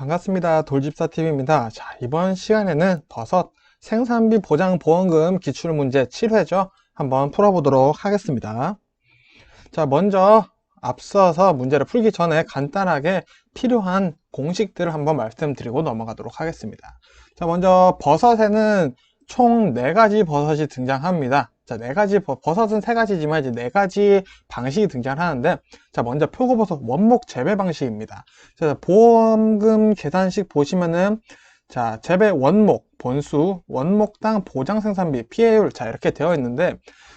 반갑습니다. 돌집사TV입니다. 자, 이번 시간에는 버섯 생산비 보장 보험금 기출문제 7회죠. 한번 풀어보도록 하겠습니다. 자, 먼저 앞서서 문제를 풀기 전에 간단하게 필요한 공식들을 한번 말씀드리고 넘어가도록 하겠습니다. 자, 먼저 버섯에는 총 4가지 버섯이 등장합니다. 자, 4가지 버섯은 3가지지만 이제 4가지 방식이 등장하는데, 자, 먼저 표고버섯 원목 재배 방식입니다. 자, 보험금 계산식 보시면은, 자, 재배 원목, 본수, 원목당 보장 생산비, 피해율, 자, 이렇게 되어 있는데,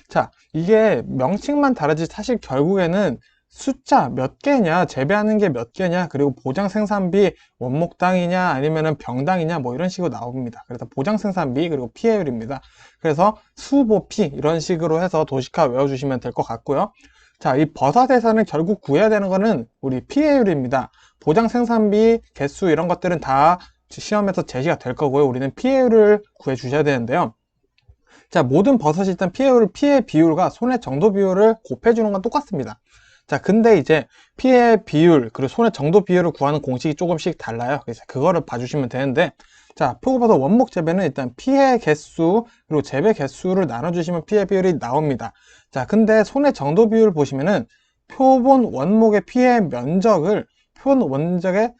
자, 이게 명칭만 다르지 사실 결국에는 숫자 몇 개냐, 재배하는 게 몇 개냐, 그리고 보장 생산비 원목당이냐 아니면은 병당이냐 뭐 이런 식으로 나옵니다. 그래서 보장 생산비 그리고 피해율입니다. 그래서 수보피 이런 식으로 해서 도식화 외워주시면 될 것 같고요. 자, 이 버섯에서는 결국 구해야 되는 거는 우리 피해율입니다. 보장 생산비 개수 이런 것들은 다 시험에서 제시가 될 거고요. 우리는 피해율을 구해 주셔야 되는데요. 자, 모든 버섯이 일단 피해 비율과 손해 정도 비율을 곱해 주는 건 똑같습니다. 자, 근데 이제 피해 비율 그리고 손해 정도 비율을 구하는 공식이 조금씩 달라요. 그래서 그거를 봐주시면 되는데, 자, 표고버섯 원목 재배는 일단 피해 개수 그리고 재배 개수를 나눠주시면 피해 비율이 나옵니다. 자, 근데 손해 정도 비율 보시면은 표본 원목의 피해 면적을 표본 원적의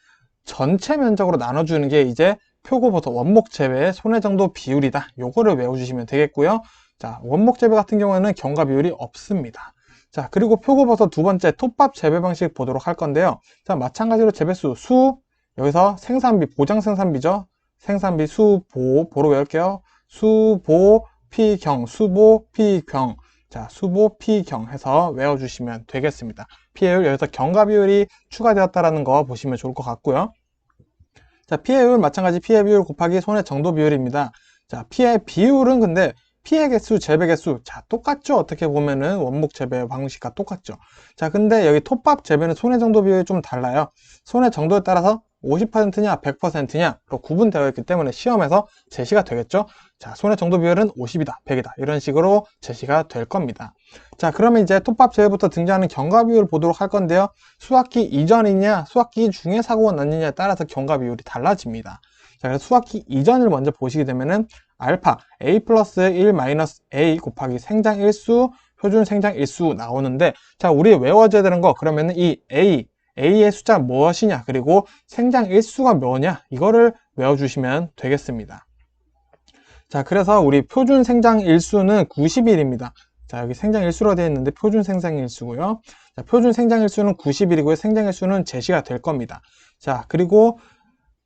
전체 면적으로 나눠주는 게 이제 표고버섯 원목 재배의 손해 정도 비율이다. 요거를 외워주시면 되겠고요. 자, 원목 재배 같은 경우에는 경과 비율이 없습니다. 자, 그리고 표고버섯 두 번째 톱밥 재배 방식 보도록 할 건데요. 자, 마찬가지로 재배수 여기서 생산비 보장 생산비죠. 생산비 보로 외울게요. 수보 피경. 자, 수보 피경 해서 외워주시면 되겠습니다. 피해율 여기서 경과 비율이 추가되었다라는 거 보시면 좋을 것 같고요. 자, 피해율 마찬가지 피해 비율 곱하기 손해 정도 비율입니다. 자, 피해 비율은 근데 피해 개수, 재배 개수, 자, 똑같죠? 어떻게 보면은 원목 재배 방식과 똑같죠? 자, 근데 여기 톱밥 재배는 손해 정도 비율이 좀 달라요. 손해 정도에 따라서 50%냐, 100%냐,로 구분되어 있기 때문에 시험에서 제시가 되겠죠? 자, 손해 정도 비율은 50이다, 100이다, 이런 식으로 제시가 될 겁니다. 자, 그러면 이제 톱밥 재배부터 등장하는 경과 비율 보도록 할 건데요. 수학기 이전이냐, 수학기 중에 사고가 났느냐에 따라서 경과 비율이 달라집니다. 자, 그래서 수학기 이전을 먼저 보시게 되면은 알파 a 플러스 1 마이너스 a 곱하기 생장 일수 표준 생장 일수 나오는데, 자, 우리 외워져야 되는 거 그러면은 이 a의 숫자가 무엇이냐 그리고 생장 일수가 뭐냐 이거를 외워주시면 되겠습니다. 자, 그래서 우리 표준 생장 일수는 90일입니다. 자, 여기 생장 일수로 되어 있는데 표준 생장 일수고요. 자, 표준 생장 일수는 90일이고요. 생장 일수는 제시가 될 겁니다. 자, 그리고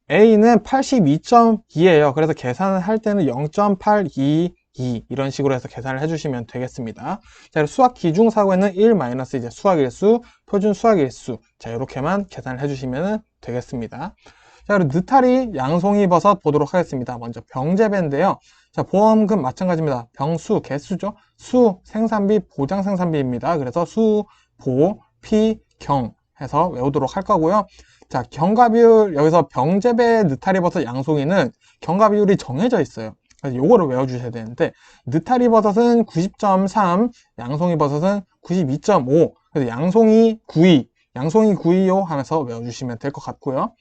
A는 82.2예요. 그래서 계산을 할 때는 0.822 이런 식으로 해서 계산을 해주시면 되겠습니다. 자, 수학 기중 사고에는 1 마이너스 이제 수학 일수, 표준 수학 일수. 자, 이렇게만 계산을 해주시면 되겠습니다. 자, 그리고 느타리 양송이 버섯 보도록 하겠습니다. 먼저 병재배인데요. 자, 보험금 마찬가지입니다. 병수, 개수죠. 생산비, 보장 생산비입니다. 그래서 보, 피, 경 해서 외우도록 할 거고요. 자, 경과 비율, 여기서 병재배 느타리버섯 양송이는 경과 비율이 정해져 있어요. 그래서 요거를 외워주셔야 되는데, 느타리버섯은 90.3, 양송이버섯은 92.5, 그래서 양송이 925 하면서 외워주시면 될 것 같고요.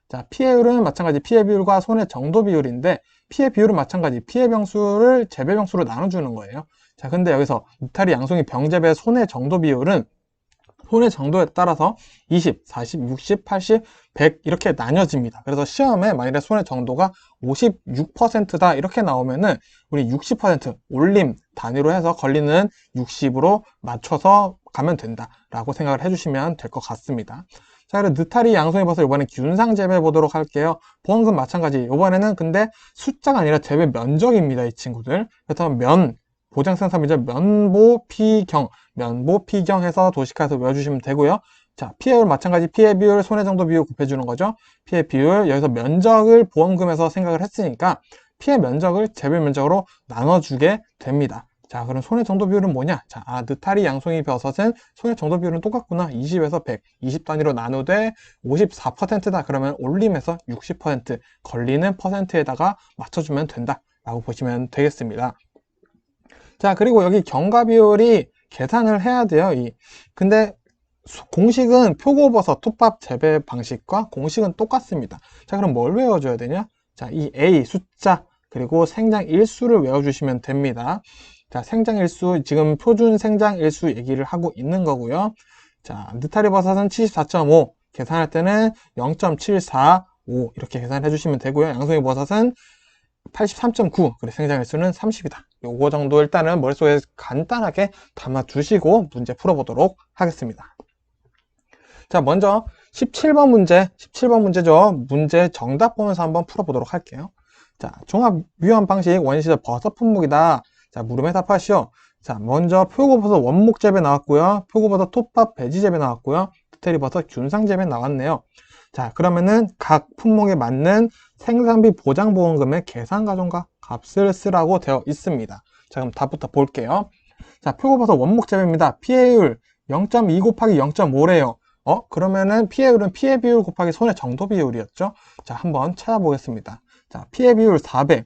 자, 피해율은 마찬가지 피해 비율과 손해 정도 비율인데, 피해 비율은 마찬가지 피해 병수를 재배 병수로 나눠주는 거예요. 자, 근데 여기서 느타리 양송이 병재배 손해 정도 비율은 손해 정도에 따라서 20, 40, 60, 80, 100 이렇게 나뉘어집니다. 그래서 시험에 만일에 손해 정도가 56%다 이렇게 나오면은 우리 60% 올림 단위로 해서 걸리는 60으로 맞춰서 가면 된다라고 생각을 해주시면 될 것 같습니다. 자, 그리고 느타리 양송이 버섯 이번에 균상 재배 보도록 할게요. 보험금 마찬가지. 이번에는 근데 숫자가 아니라 재배 면적입니다, 이 친구들. 그래서 보장 생산비죠. 면보피경해서 도식화해서 외워주시면 되고요. 자, 피해율 마찬가지 피해 비율, 손해 정도 비율 곱해주는 거죠. 피해 비율, 여기서 면적을 보험금에서 생각을 했으니까 피해 면적을 재배 면적으로 나눠주게 됩니다. 자, 그럼 손해 정도 비율은 뭐냐? 자, 느타리 양송이 버섯은 손해 정도 비율은 똑같구나. 20에서 100, 20 단위로 나누되 54%다. 그러면 올림에서 60% 걸리는 퍼센트에다가 맞춰주면 된다라고 보시면 되겠습니다. 자, 그리고 여기 경과 비율이 계산을 해야 돼요. 근데 공식은 표고버섯 톱밥 재배 방식과 공식은 똑같습니다. 자, 그럼 뭘 외워줘야 되냐? 자, 이 A 숫자 그리고 생장 일수를 외워주시면 됩니다. 자, 생장 일수, 지금 표준 생장 일수 얘기를 하고 있는 거고요. 자, 느타리 버섯은 74.5, 계산할 때는 0.745 이렇게 계산해 주시면 되고요. 양송이 버섯은 83.9, 그래 생장 일수는 30이다. 요거 정도 일단은 머릿속에 간단하게 담아 두시고 문제 풀어보도록 하겠습니다. 자, 먼저 17번 문제죠. 문제 정답 보면서 한번 풀어보도록 할게요. 자, 종합 유형 방식 원시적 버섯 품목이다. 자, 물음에 답하시오. 자, 먼저 표고버섯 원목 재배 나왔고요. 표고버섯 톱밥 배지 재배 나왔고요. 느타리버섯 균상 재배 나왔네요. 자, 그러면은 각 품목에 맞는 생산비 보장보험금의 계산 과정과 값을 쓰라고 되어 있습니다. 자, 그럼 답부터 볼게요. 자, 표고버섯 원목 재배입니다. 피해율 0.2 곱하기 0.5래요. 그러면은 피해율은 피해 비율 곱하기 손해 정도 비율이었죠. 자, 한번 찾아보겠습니다. 자, 피해 비율 400.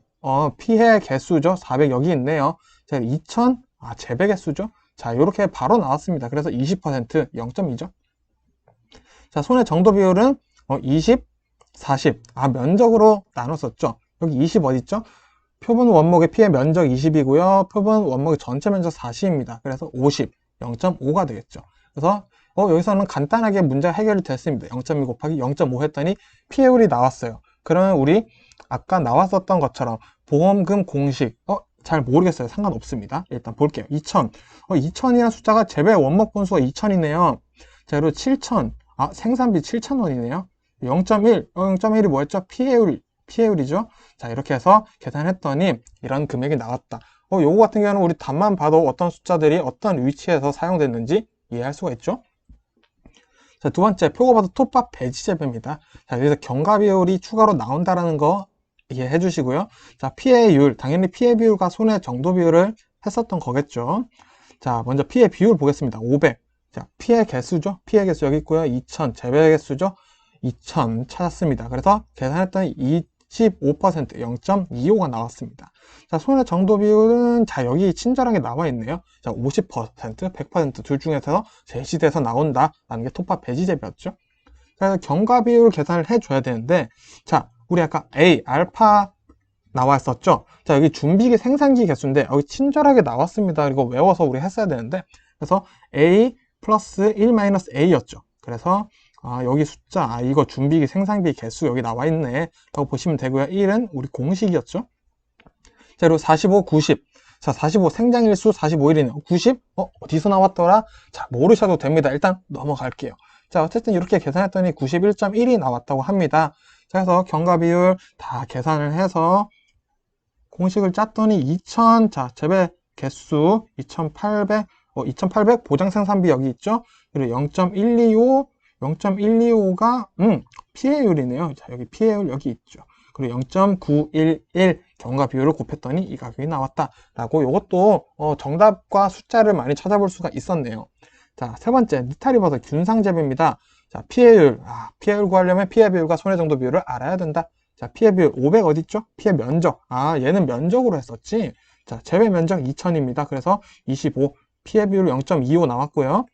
피해 개수죠. 400 여기 있네요. 자, 2000. 재배 개수죠. 자, 이렇게 바로 나왔습니다. 그래서 20%, 0.2죠. 자, 손해 정도 비율은 20, 40. 면적으로 나눴었죠. 여기 20 어딨죠? 표본 원목의 피해 면적 20이고요. 표본 원목의 전체 면적 40입니다. 그래서 50, 0.5가 되겠죠. 그래서 여기서는 간단하게 문제가 해결이 됐습니다. 0.2 곱하기 0.5 했더니 피해율이 나왔어요. 그러면 우리 아까 나왔었던 것처럼 보험금 공식 잘 모르겠어요. 상관없습니다. 일단 볼게요. 2000. 2000이라는 숫자가 재배 원목 본수가 2000이네요. 자, 그리고 7000. 생산비 7000원이네요. 0.1. 0.1이 뭐였죠? 피해율이죠. 자, 이렇게 해서 계산했더니 이런 금액이 나왔다. 요거 같은 경우는 우리 답만 봐도 어떤 숫자들이 어떤 위치에서 사용됐는지 이해할 수가 있죠. 자, 두 번째, 표고버섯 톱밥 배지 재배입니다. 자, 여기서 경과 비율이 추가로 나온다라는 거 이해해 주시고요. 자, 피해율, 당연히 피해 비율과 손해 정도 비율을 했었던 거겠죠. 자, 먼저 피해 비율 보겠습니다. 500. 자, 피해 개수죠. 피해 개수 여기 있고요. 2000, 재배 개수죠. 2000 찾았습니다. 그래서 계산했더니 25%, 0.25가 나왔습니다. 자, 손해 정도 비율은 자, 여기 친절하게 나와 있네요. 자, 50%, 100% 둘 중에서 제시돼서 나온다라는 게 톱밥 배지 재배였죠. 그래서 경과 비율 계산을 해줘야 되는데, 자, 우리 아까 A, 알파 나왔었죠? 자, 여기 준비기 생산기 개수인데, 여기 친절하게 나왔습니다. 이거 외워서 우리 했어야 되는데, 그래서 A 플러스 1 마이너스 A였죠. 그래서, 여기 숫자, 이거 준비기 생산비 개수 여기 나와 있네. 라고 보시면 되고요. 1은 우리 공식이었죠. 자, 그리고 45, 90. 자, 45 생장일수 45일이네요. 90? 어디서 나왔더라? 자, 모르셔도 됩니다. 일단 넘어갈게요. 자, 어쨌든 이렇게 계산했더니 91.1이 나왔다고 합니다. 자, 그래서 경과 비율 다 계산을 해서 공식을 짰더니 2000, 자, 재배 개수 2800, 2800 보장 생산비 여기 있죠? 그리고 0.125, 0.125가, 피해율이네요. 자, 여기 피해율 여기 있죠. 그리고 0.911 경과 비율을 곱했더니 이 가격이 나왔다라고 이것도 정답과 숫자를 많이 찾아볼 수가 있었네요. 자, 세 번째, 느타리버섯 균상 재배입니다. 자, 피해율. 피해율 구하려면 피해 비율과 손해 정도 비율을 알아야 된다. 자, 피해 비율 500 어딨죠? 피해 면적. 얘는 면적으로 했었지. 자, 재배 면적 2000입니다. 그래서 25. 피해 비율 0.25 나왔고요.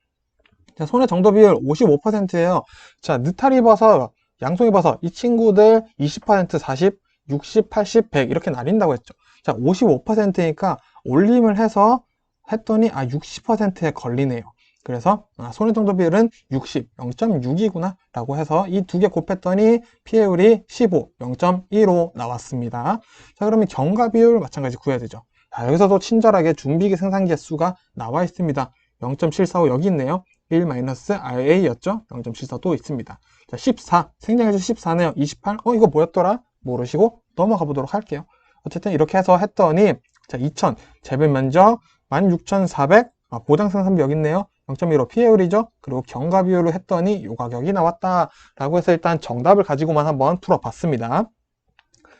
자, 손해 정도 비율 55%예요. 자, 느타리버섯, 양송이버섯 이 친구들 20%, 40, 60, 80, 100 이렇게 나뉜다고 했죠. 자, 55%니까 올림을 해서 했더니 60%에 걸리네요. 그래서 손해 정도 비율은 60, 0.6이구나 라고 해서 이 두 개 곱했더니 피해율이 15, 0.15 나왔습니다. 자, 그러면 경과 비율 마찬가지 구해야 되죠. 자, 여기서도 친절하게 준비기 생산 개수가 나와 있습니다. 0.745 여기 있네요. 1-RA였죠. 0.74 또 있습니다. 자, 14 생장일수 14네요. 28 이거 뭐였더라? 모르시고 넘어가 보도록 할게요. 어쨌든 이렇게 해서 했더니 자, 2000 재배 면적 16,400 보장 생산비 여기 있네요. 0.15 피해율이죠. 그리고 경과 비율을 했더니 이 가격이 나왔다라고 해서 일단 정답을 가지고만 한번 풀어봤습니다.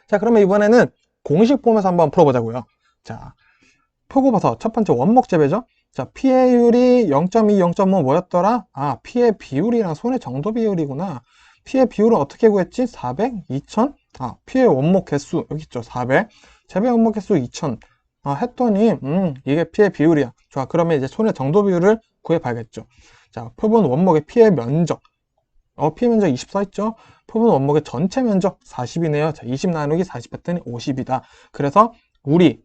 자, 그러면 이번에는 공식 보면서 한번 풀어보자고요. 자, 표고버섯 첫 번째 원목 재배죠. 자, 피해율이 0.2, 0.5 뭐였더라? 피해 비율이랑 손해 정도 비율이구나. 피해 비율은 어떻게 구했지? 400, 2000? 피해 원목 개수 여기 있죠. 400. 재배 원목 개수 2000. 했더니 이게 피해 비율이야. 좋아. 그러면 이제 손해 정도 비율을 구해봐야겠죠. 자, 표본 원목의 피해 면적. 피해 면적 20 써있죠? 표본 원목의 전체 면적 40이네요. 자, 20 나누기 40 했더니 50이다. 그래서 우리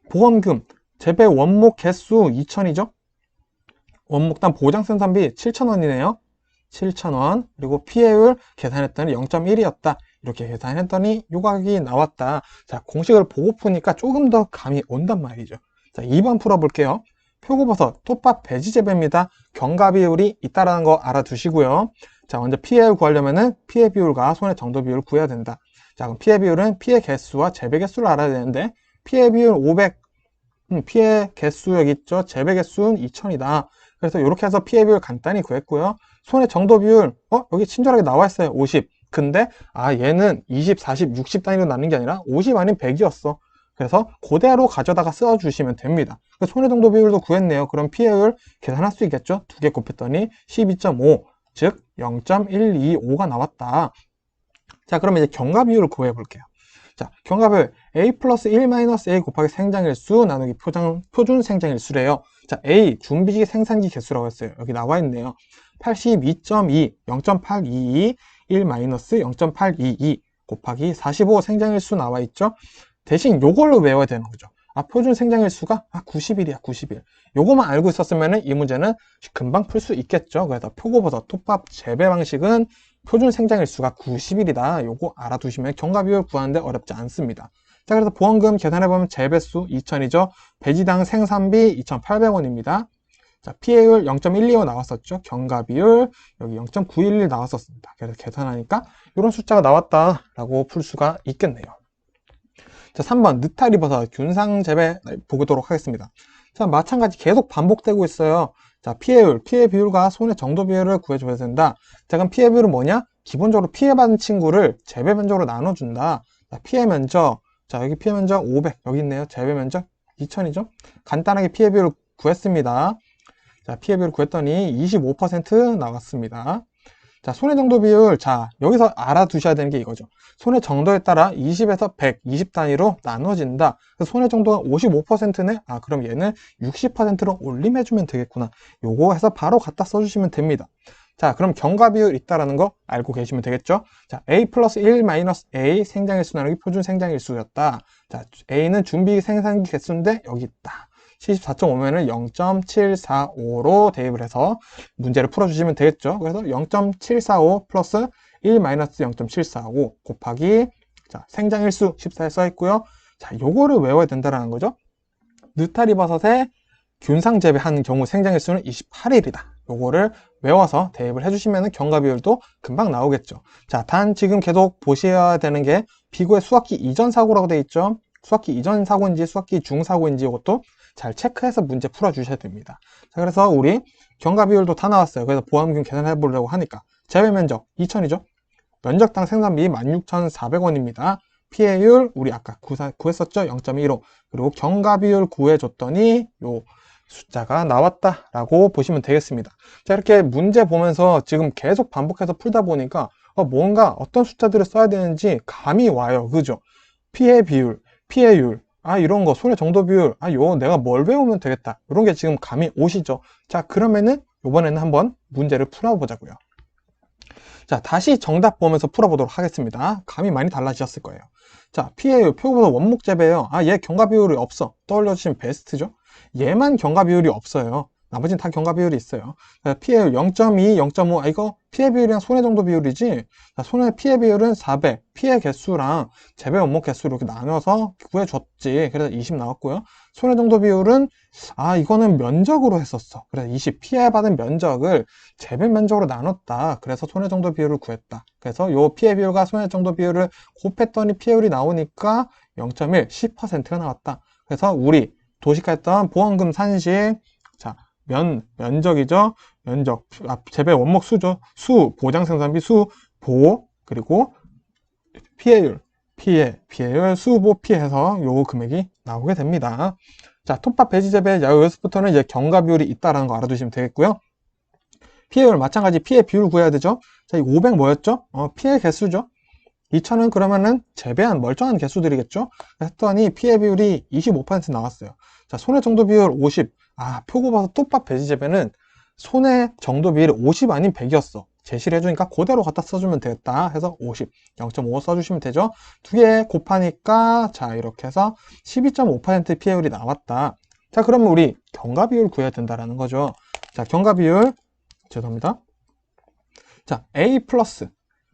보험금 재배 원목 개수 2000이죠? 원목당 보장생산비 7,000원이네요. 7,000원. 그리고 피해율 계산했더니 0.1이었다. 이렇게 계산했더니 요각이 나왔다. 자, 공식을 보고 푸니까 조금 더 감이 온단 말이죠. 자, 2번 풀어볼게요. 표고버섯, 톱밥, 배지 재배입니다. 경과 비율이 있다라는 거 알아두시고요. 자, 먼저 피해율 구하려면은 피해 비율과 손해 정도 비율을 구해야 된다. 자, 그럼 피해 비율은 피해 개수와 재배 개수를 알아야 되는데, 피해 비율 500, 피해 개수 여기 있죠? 재배 개수는 2000이다. 그래서 이렇게 해서 피해 비율 간단히 구했고요. 손해 정도 비율, 여기 친절하게 나와 있어요. 50. 근데, 얘는 20, 40, 60 단위로 나눈 게 아니라 50 아닌 100이었어. 그래서 그대로 가져다가 써주시면 됩니다. 손해 정도 비율도 구했네요. 그럼 피해율 계산할 수 있겠죠? 두 개 곱했더니 12.5, 즉 0.125가 나왔다. 자, 그러면 이제 경과 비율을 구해 볼게요. 자, 경과 비율 A 플러스 1 마이너스 A 곱하기 생장일수 나누기 표준 생장일수래요. 자, A 준비기 생산기 개수라고 했어요. 여기 나와 있네요. 82.2, 0.822, 1 마이너스 0.822 곱하기 45 생장일수 나와 있죠? 대신 요걸로 외워야 되는 거죠. 표준 생장일수가 90일이야, 90일. 요거만 알고 있었으면 이 문제는 금방 풀 수 있겠죠. 그래서 표고버섯, 톱밥 재배 방식은 표준 생장일수가 90일이다. 요거 알아두시면 경과 비율 구하는데 어렵지 않습니다. 자, 그래서 보험금 계산해보면 재배수 2000이죠. 배지당 생산비 2,800원입니다. 자, 피해율 0.125 나왔었죠. 경과 비율 여기 0.911 나왔었습니다. 그래서 계산하니까 이런 숫자가 나왔다라고 풀 수가 있겠네요. 자, 3번 느타리버섯 균상 재배 보도록 하겠습니다. 자, 마찬가지 계속 반복되고 있어요. 자, 피해율, 피해 비율과 손해 정도 비율을 구해줘야 된다. 자, 그럼 피해 비율은 뭐냐? 기본적으로 피해받은 친구를 재배 면적으로 나눠준다. 자, 피해 면적, 자, 여기 피해 면적 500 여기 있네요. 재배 면적 2000이죠. 간단하게 피해 비율을 구했습니다. 자, 피해 비율을 구했더니 25% 나왔습니다. 자, 손해 정도 비율. 자, 여기서 알아두셔야 되는 게 이거죠. 손해 정도에 따라 20에서 100, 20 단위로 나눠진다. 손해 정도가 55%네? 그럼 얘는 60%로 올림해주면 되겠구나. 요거 해서 바로 갖다 써주시면 됩니다. 자, 그럼 경과 비율 있다라는 거 알고 계시면 되겠죠? 자, A 플러스 1 마이너스 A 생장일수 나누기 표준 생장일수였다. 자, A는 준비 생산기 개수인데 여기 있다. 74.5면은 0.745로 대입을 해서 문제를 풀어주시면 되겠죠. 그래서 0.745 플러스 1 마이너스 0.745 곱하기 자, 생장일수 14에 써있고요. 자, 요거를 외워야 된다는 거죠. 느타리버섯의 균상 재배한 경우 생장일수는 28일이다. 요거를 외워서 대입을 해주시면 경과 비율도 금방 나오겠죠. 자, 단 지금 계속 보셔야 되는 게 비고의 수학기 이전 사고라고 되어 있죠. 수학기 이전 사고인지 수학기 중 사고인지 이것도 잘 체크해서 문제 풀어주셔야 됩니다. 자, 그래서 우리 경과 비율도 다 나왔어요. 그래서 보험금 계산해 보려고 하니까 재배 면적 2000이죠. 면적당 생산비 16,400원입니다. 피해율 우리 아까 구했었죠. 0.15. 그리고 경과 비율 구해줬더니 요 숫자가 나왔다라고 보시면 되겠습니다. 자, 이렇게 문제 보면서 지금 계속 반복해서 풀다 보니까 뭔가 어떤 숫자들을 써야 되는지 감이 와요. 그죠? 피해 비율, 피해율, 이런 거, 손해 정도 비율, 요 내가 뭘 배우면 되겠다. 이런 게 지금 감이 오시죠. 자, 그러면은 이번에는 한번 문제를 풀어보자고요. 자, 다시 정답 보면서 풀어보도록 하겠습니다. 감이 많이 달라지셨을 거예요. 자, 피해율, 표고버섯 원목 재배예요. 얘 경과 비율이 없어. 떠올려주시면 베스트죠. 얘만 경과 비율이 없어요. 나머지는 다 경과 비율이 있어요. 자, 피해율 0.2, 0.5. 이거 피해 비율이랑 손해 정도 비율이지. 자, 손해 피해 비율은 400. 피해 개수랑 재배 원목 개수 이렇게 나눠서 구해줬지. 그래서 20 나왔고요. 손해 정도 비율은 이거는 면적으로 했었어. 그래서 20. 피해받은 면적을 재배 면적으로 나눴다. 그래서 손해 정도 비율을 구했다. 그래서 요 피해 비율과 손해 정도 비율을 곱했더니 피해율이 나오니까 0.1, 10%가 나왔다. 그래서 우리 도식했던 보험금 산식, 자, 면적이죠. 면적, 재배 원목 수죠. 보장 생산비 보, 그리고 피해율, 피해율, 보, 피해서 요 금액이 나오게 됩니다. 자, 톱밥 배지 재배, 여기서부터는 이제 경과 비율이 있다라는 거 알아두시면 되겠고요. 피해율, 마찬가지 피해 비율 구해야 되죠. 자, 이 500 뭐였죠? 피해 개수죠. 2000은 그러면은 재배한 멀쩡한 개수들이겠죠? 했더니 피해 비율이 25% 나왔어요. 자, 손해 정도 비율 50. 표고버섯 톱밥 배지 재배는 손의 정도 비율이 50 아닌 100이었어. 제시를 해주니까 그대로 갖다 써주면 되겠다 해서 50, 0.5 써주시면 되죠. 두 개 곱하니까 자 이렇게 해서 12.5% 피해율이 나왔다. 자 그러면 우리 경과 비율 구해야 된다라는 거죠. 자 경과 비율 죄송합니다. 자 A 플러스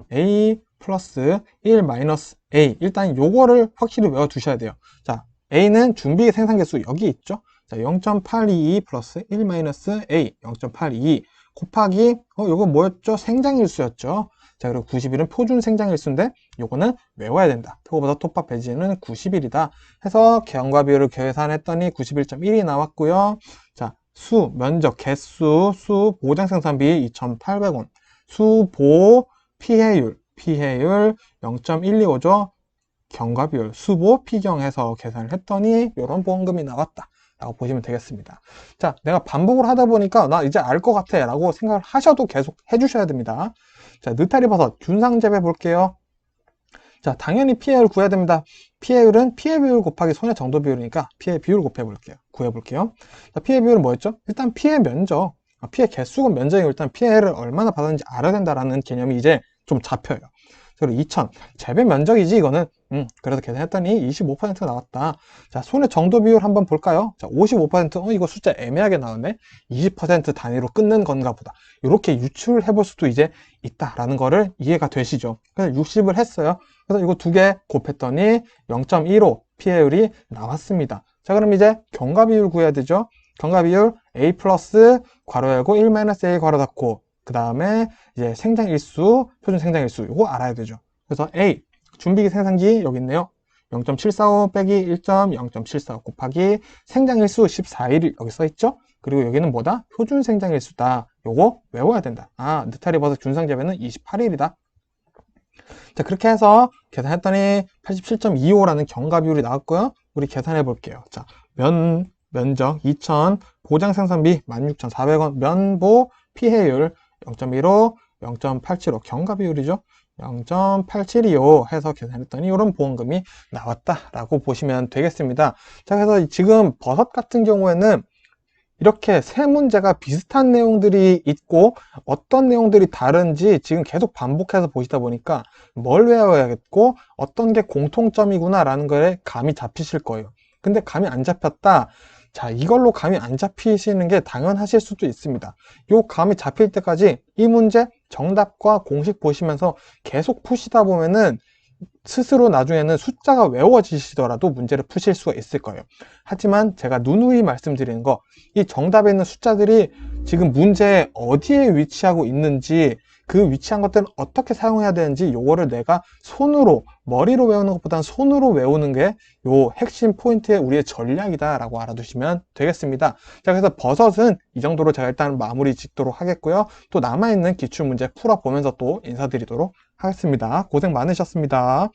1 마이너스 A, 일단 요거를 확실히 외워두셔야 돼요. 자 A는 준비 생산개수 여기 있죠. 자 0.822 플러스 1 마이너스 A 0.822 곱하기 요거 뭐였죠? 생장일수였죠. 자 그리고 90일은 표준 생장일수인데 요거는 외워야 된다. 표고보다 톱밥 배지는 90일이다 해서 경과 비율을 계산했더니 91.1이 나왔고요. 자 수, 면적, 개수, 수, 보장 생산비 2,800원, 수보 피해율 0.125죠. 경과 비율, 수보 피경해서 계산을 했더니 이런 보험금이 나왔다 라고 보시면 되겠습니다. 자, 내가 반복을 하다 보니까 나 이제 알 것 같아 라고 생각을 하셔도 계속 해주셔야 됩니다. 자, 느타리 버섯 균상 재배 볼게요. 자, 당연히 피해율 구해야 됩니다. 피해율은 피해 비율 곱하기 손해 정도 비율이니까 피해 비율 구해볼게요. 자, 피해 비율은 뭐였죠? 일단 피해 면적, 피해 개수건 면적이 일단 피해를 얼마나 받았는지 알아야 된다라는 개념이 이제 좀 잡혀요. 그리고 2,000 재배 면적이지 이거는. 그래서 계산했더니 25%가 나왔다. 자 손해 정도 비율 한번 볼까요? 자 55% 이거 숫자 애매하게 나오네. 20% 단위로 끊는 건가 보다. 이렇게 유추를 해볼 수도 이제 있다라는 거를 이해가 되시죠. 그래서 60을 했어요. 그래서 이거 두 개 곱했더니 0.15 피해율이 나왔습니다. 자 그럼 이제 경과 비율 구해야 되죠. 경과 비율 A 플러스 괄호 열고 1 마이너스 A 괄호 닫고 그 다음에 이제 생장일수, 표준 생장일수 이거 알아야 되죠. 그래서 A 준비기 생산기 여기 있네요. 0.745 빼기 1.0.745 곱하기 생장일수 14일 여기 써있죠. 그리고 여기는 뭐다? 표준 생장일수다. 요거 외워야 된다. 아 느타리 버섯 균상 재배는 28일이다. 자 그렇게 해서 계산했더니 87.25라는 경과 비율이 나왔고요. 우리 계산해 볼게요. 자 면적 2,000 보장 생산비 16,400원 면보 피해율 0.15, 0.875 경과 비율이죠. 0.8725 해서 계산했더니 이런 보험금이 나왔다라고 보시면 되겠습니다. 자, 그래서 지금 버섯 같은 경우에는 이렇게 세 문제가 비슷한 내용들이 있고 어떤 내용들이 다른지 지금 계속 반복해서 보시다 보니까 뭘 외워야겠고 어떤 게 공통점이구나 라는 거에 감이 잡히실 거예요. 근데 감이 안 잡혔다. 자, 이걸로 감이 안 잡히시는 게 당연하실 수도 있습니다. 요 감이 잡힐 때까지 이 문제 정답과 공식 보시면서 계속 푸시다 보면은 스스로 나중에는 숫자가 외워지시더라도 문제를 푸실 수가 있을 거예요. 하지만 제가 누누이 말씀드리는 거, 이 정답에 있는 숫자들이 지금 문제에 어디에 위치하고 있는지, 그 위치한 것들은 어떻게 사용해야 되는지 요거를 내가 손으로, 머리로 외우는 것보다는 손으로 외우는 게 요 핵심 포인트의 우리의 전략이다 라고 알아두시면 되겠습니다. 자, 그래서 버섯은 이 정도로 제가 일단 마무리 짓도록 하겠고요. 또 남아있는 기출문제 풀어보면서 또 인사드리도록 하겠습니다. 고생 많으셨습니다.